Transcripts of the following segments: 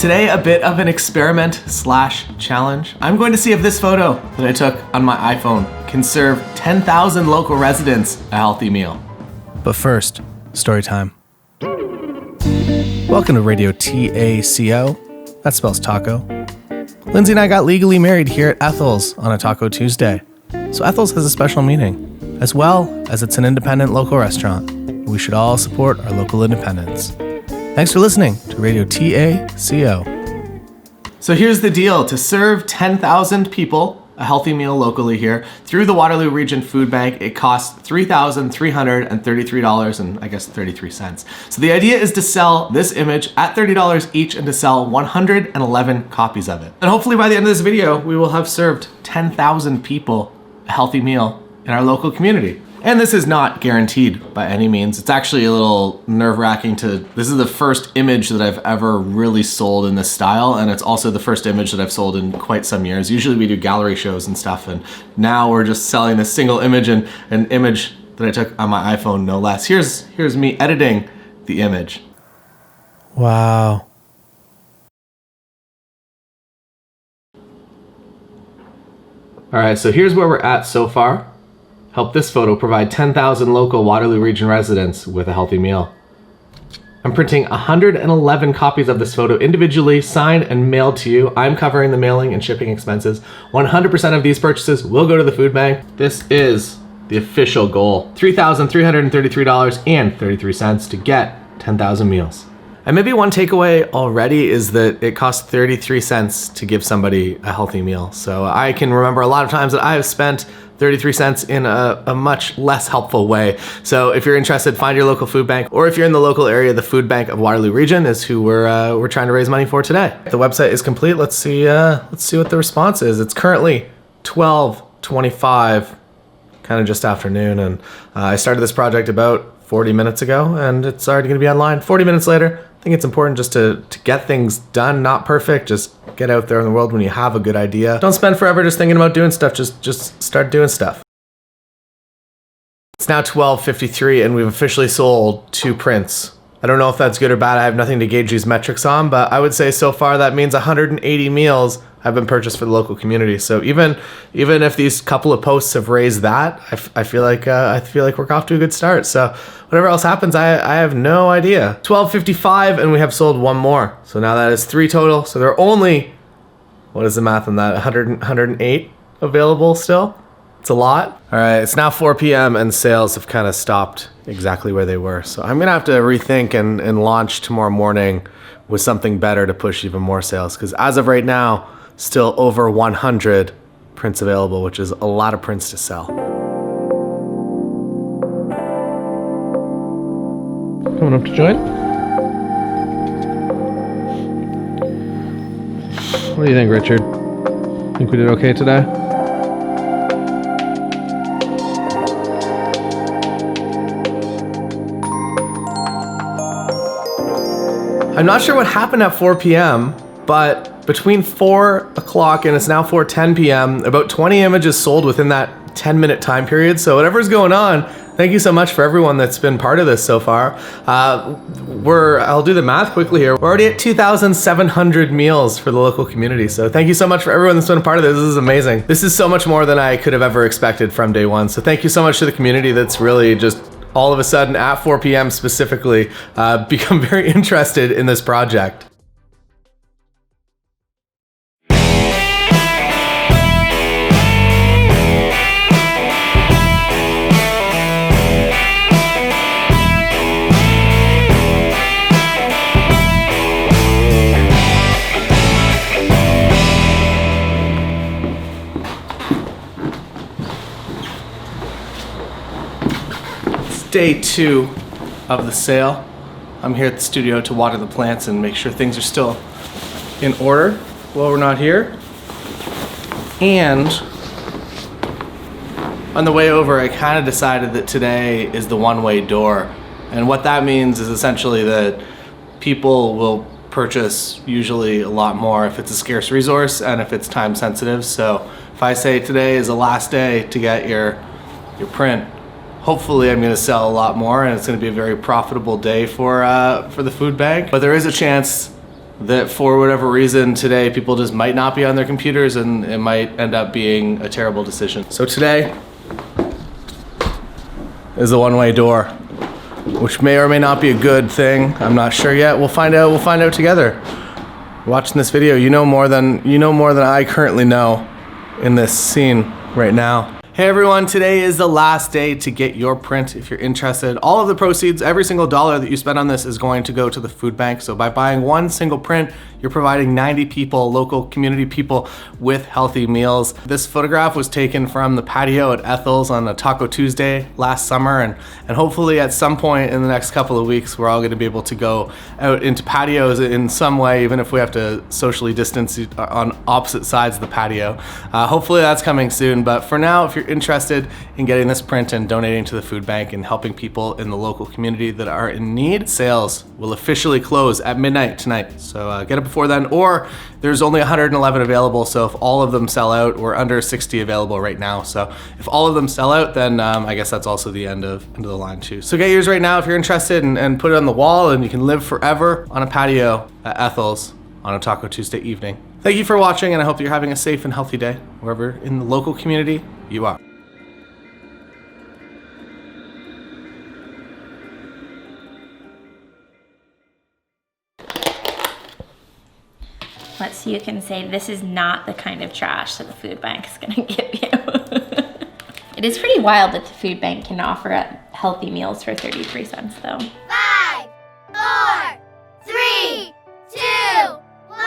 Today, a bit of an experiment slash challenge. I'm going to see if this photo that I took on my iPhone can serve 10,000 local residents a healthy meal. But first, story time. Welcome to Radio TACO. That spells taco. Lindsay and I got legally married here at Ethel's on a Taco Tuesday. So Ethel's has a special meaning, as well as it's an independent local restaurant. We should all support our local independence. Thanks for listening to Radio TACO. So here's the deal. To serve 10,000 people a healthy meal locally here through the Waterloo Region Food Bank, it costs $3,333 and I guess 33 cents. So the idea is to sell this image at $30 each and to sell 111 copies of it. And hopefully by the end of this video, we will have served 10,000 people a healthy meal in our local community. And this is not guaranteed by any means. It's actually a little nerve-wracking this is the first image that I've ever really sold in this style, and it's also the first image that I've sold in quite some years. Usually we do gallery shows and stuff, and now we're just selling this single image and an image that I took on my iPhone, no less. Here's me editing the image. Wow. All right, so here's where we're at so far. Help this photo provide 10,000 local Waterloo Region residents with a healthy meal. I'm printing 111 copies of this photo individually, signed and mailed to you. I'm covering the mailing and shipping expenses. 100% of these purchases will go to the food bank. This is the official goal. $3,333.33 to get 10,000 meals. And maybe one takeaway already is that it costs 33 cents to give somebody a healthy meal. So I can remember a lot of times that I have spent 33 cents in a much less helpful way. So if you're interested, find your local food bank, or if you're in the local area, the food bank of Waterloo Region is who we're trying to raise money for today. The website is complete. Let's see what the response is. It's currently 12:25, kind of just afternoon, and I started this project about 40 minutes ago, and it's already going to be online 40 minutes later. I think it's important just to get things done, not perfect. Just get out there in the world when you have a good idea. Don't spend forever just thinking about doing stuff. Just start doing stuff. It's now 12:53 and we've officially sold 2 prints. I don't know if that's good or bad. I have nothing to gauge these metrics on, but I would say so far that means 180 meals have been purchased for the local community. So even if these couple of posts have raised that, I feel like we're off to a good start. So whatever else happens, I have no idea. 12:55 and we have sold 1 more. So now that is 3 total. So there are only, what is the math on that? 108 available still. It's a lot. All right, it's now 4 p.m. and sales have kind of stopped exactly where they were. So I'm gonna have to rethink and launch tomorrow morning with something better to push even more sales. Because as of right now, still over 100 prints available, which is a lot of prints to sell. Coming up to join. What do you think, Richard? Think we did okay today? I'm not sure what happened at 4 p.m., but between 4 o'clock and it's now 4:10 p.m., about 20 images sold within that 10-minute time period. So whatever's going on, thank you so much for everyone that's been part of this so far. I'll do the math quickly here. We're already at 2,700 meals for the local community. So thank you so much for everyone that's been a part of this. This is amazing. This is so much more than I could have ever expected from day one. So thank you so much to the community that's really just all of a sudden at 4 p.m. specifically become very interested in this project. Day 2 of the sale. I'm here at the studio to water the plants and make sure things are still in order while we're not here. And on the way over, I kind of decided that today is the one-way door. And what that means is essentially that people will purchase usually a lot more if it's a scarce resource and if it's time sensitive. So if I say today is the last day to get your print, hopefully I'm going to sell a lot more and it's going to be a very profitable day for the food bank. But there is a chance that for whatever reason today people just might not be on their computers and it might end up being a terrible decision. So today is a one-way door, which may or may not be a good thing. I'm not sure yet. We'll find out. We'll find out together. Watching this video, you know more than I currently know in this scene right now. Hey everyone, today is the last day to get your print if you're interested. All of the proceeds, every single dollar that you spend on this is going to go to the food bank. So by buying one single print, you're providing 90 people, local community people, with healthy meals. This photograph was taken from the patio at Ethel's on a Taco Tuesday last summer, and hopefully at some point in the next couple of weeks, we're all gonna be able to go out into patios in some way, even if we have to socially distance on opposite sides of the patio. Hopefully that's coming soon, but for now, if you're interested in getting this print and donating to the food bank and helping people in the local community that are in need, sales will officially close at midnight tonight. So get it before then, or there's only 111 available. So if all of them sell out, we're under 60 available right now. So if all of them sell out, then I guess that's also the end of the line too. So get yours right now if you're interested, and put it on the wall, and you can live forever on a patio at Ethel's on a Taco Tuesday evening. Thank you for watching, and I hope you're having a safe and healthy day wherever in the local community you are. So you can say, this is not the kind of trash that the food bank is gonna give you. It is pretty wild that the food bank can offer up healthy meals for 33 cents though. 5, 4, 3, 2, 1.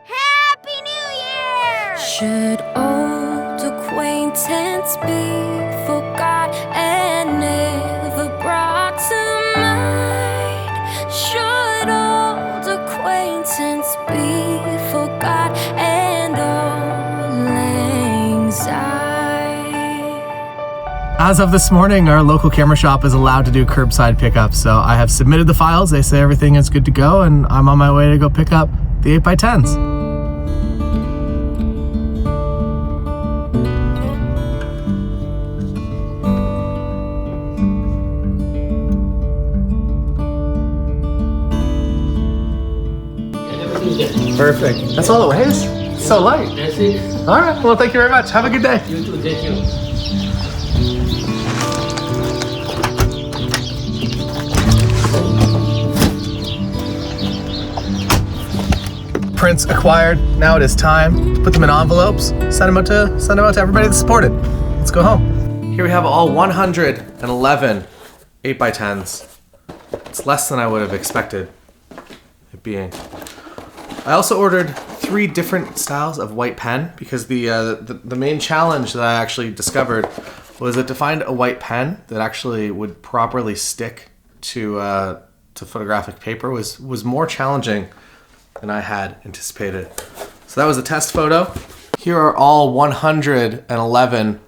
Happy New Year! Should old acquaintance be forgot and never brought to mind? Should old acquaintance be forgot and all lang syne? As of this morning, our local camera shop is allowed to do curbside pickup. So I have submitted the files. They say everything is good to go, and I'm on my way to go pick up the 8x10s. Perfect. That's all it weighs? It's so light. That's it. All right. Well, thank you very much. Have a good day. You too. Thank you. Prints acquired. Now it is time to put them in envelopes. Send them out to everybody that supported. Let's go home. Here we have all 111 8x10s. It's less than I would have expected it being. I also ordered 3 different styles of white pen because the main challenge that I actually discovered was that to find a white pen that actually would properly stick to photographic paper was more challenging than I had anticipated. So that was a test photo. Here are all 111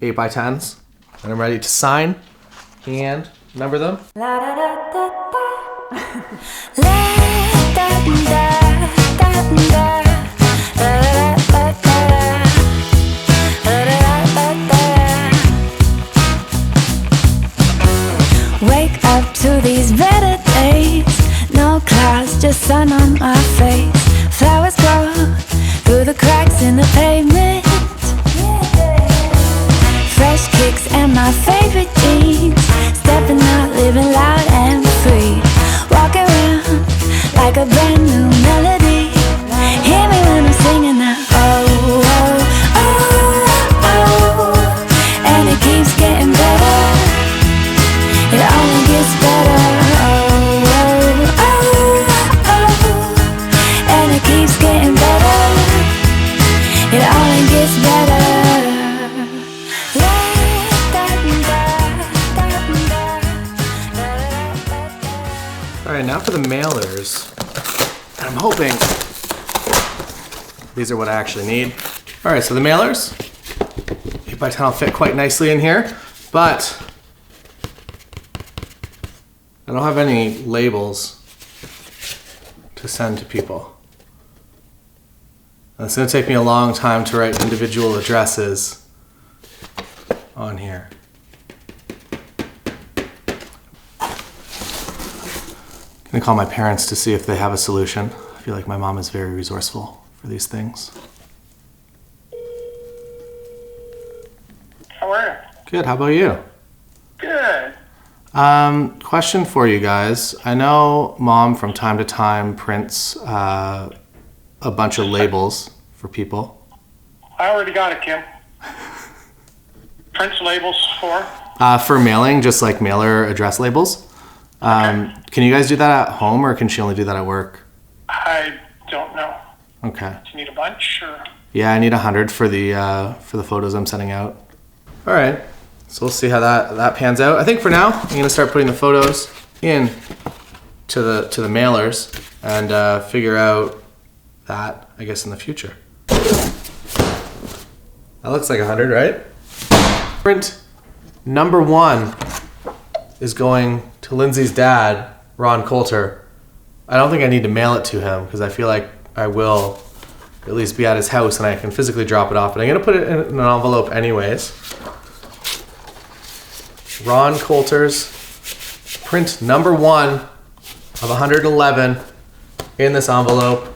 8x10s, and I'm ready to sign and number them. Wake up to these better days. No clouds, just sun on my face. Flowers grow through the cracks in the pavement. Fresh kicks and my favorite jeans. Stepping out, living loud and free. Walk around like a brand new melody. Hear me when I'm singing that. Oh, oh, oh, oh. And it keeps getting better. It only gets better. Oh, oh, oh, oh. And it keeps getting better. It only gets better. All right, now for the mailers. And I'm hoping these are what I actually need. All right, so the mailers, 8x10 will fit quite nicely in here, but I don't have any labels to send to people. And it's gonna take me a long time to write individual addresses on here. I'm gonna call my parents to see if they have a solution. feel like my mom is very resourceful for these things. How are you? Good, how about you? Good. Question for you guys. I know Mom from time to time prints a bunch of labels for people. I already got it, Kim. Prints labels for? For mailing, just like mailer address labels. Can you guys do that at home, or can she only do that at work? I don't know. Okay. Do you need a bunch or? Yeah, I need 100 for the photos I'm sending out. All right, so we'll see how that pans out. I think for now, I'm gonna start putting the photos in to the mailers and figure out that, I guess, in the future. That looks like 100, right? Print number 1 is going to Lindsay's dad, Ron Coulter. I don't think I need to mail it to him because I feel like I will at least be at his house and I can physically drop it off. But I'm gonna put it in an envelope anyways. Ron Coulter's print number 1 of 111 in this envelope.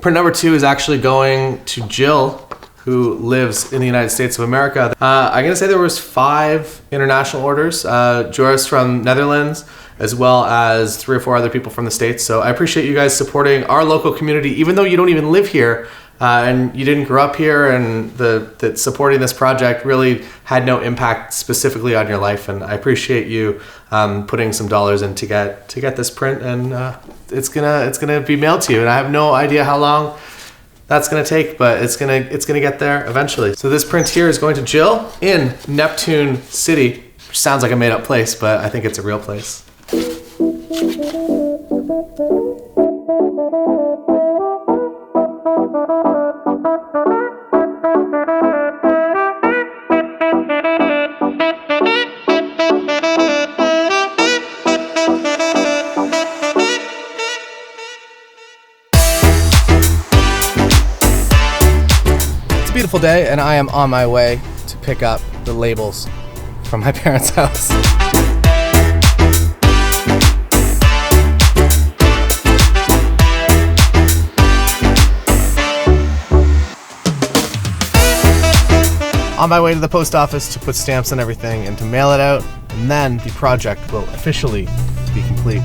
Print number 2 is actually going to Jill, who lives in the United States of America. I'm gonna say there was 5 international orders. Joris from Netherlands, as well as 3 or 4 other people from the States. So I appreciate you guys supporting our local community, even though you don't even live here and you didn't grow up here, and that supporting this project really had no impact specifically on your life. And I appreciate you putting some dollars in to get this print, and it's gonna be mailed to you. And I have no idea how long that's gonna take, but it's gonna get there eventually. So this print here is going to Jill in Neptune City, which sounds like a made up place, but I think it's a real place. Beautiful day, and I am on my way to pick up the labels from my parents' house. On my way to the post office to put stamps and everything and to mail it out, and then the project will officially be complete.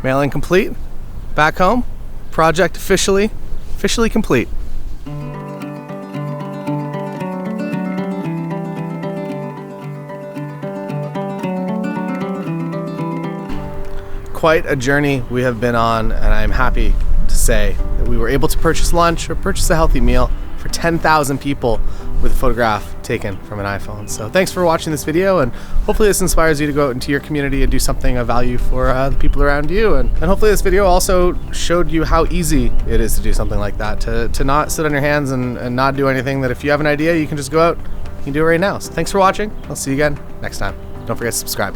Mailing complete. Back home. Project officially complete. Quite a journey we have been on, and I'm happy to say that we were able to purchase lunch or purchase a healthy meal for 10,000 people with a photograph taken from an iPhone. So thanks for watching this video, and hopefully this inspires you to go out into your community and do something of value for the people around you. And hopefully this video also showed you how easy it is to do something like that, to not sit on your hands and not do anything, that if you have an idea, you can just go out, you can do it right now. So thanks for watching. I'll see you again next time. Don't forget to subscribe.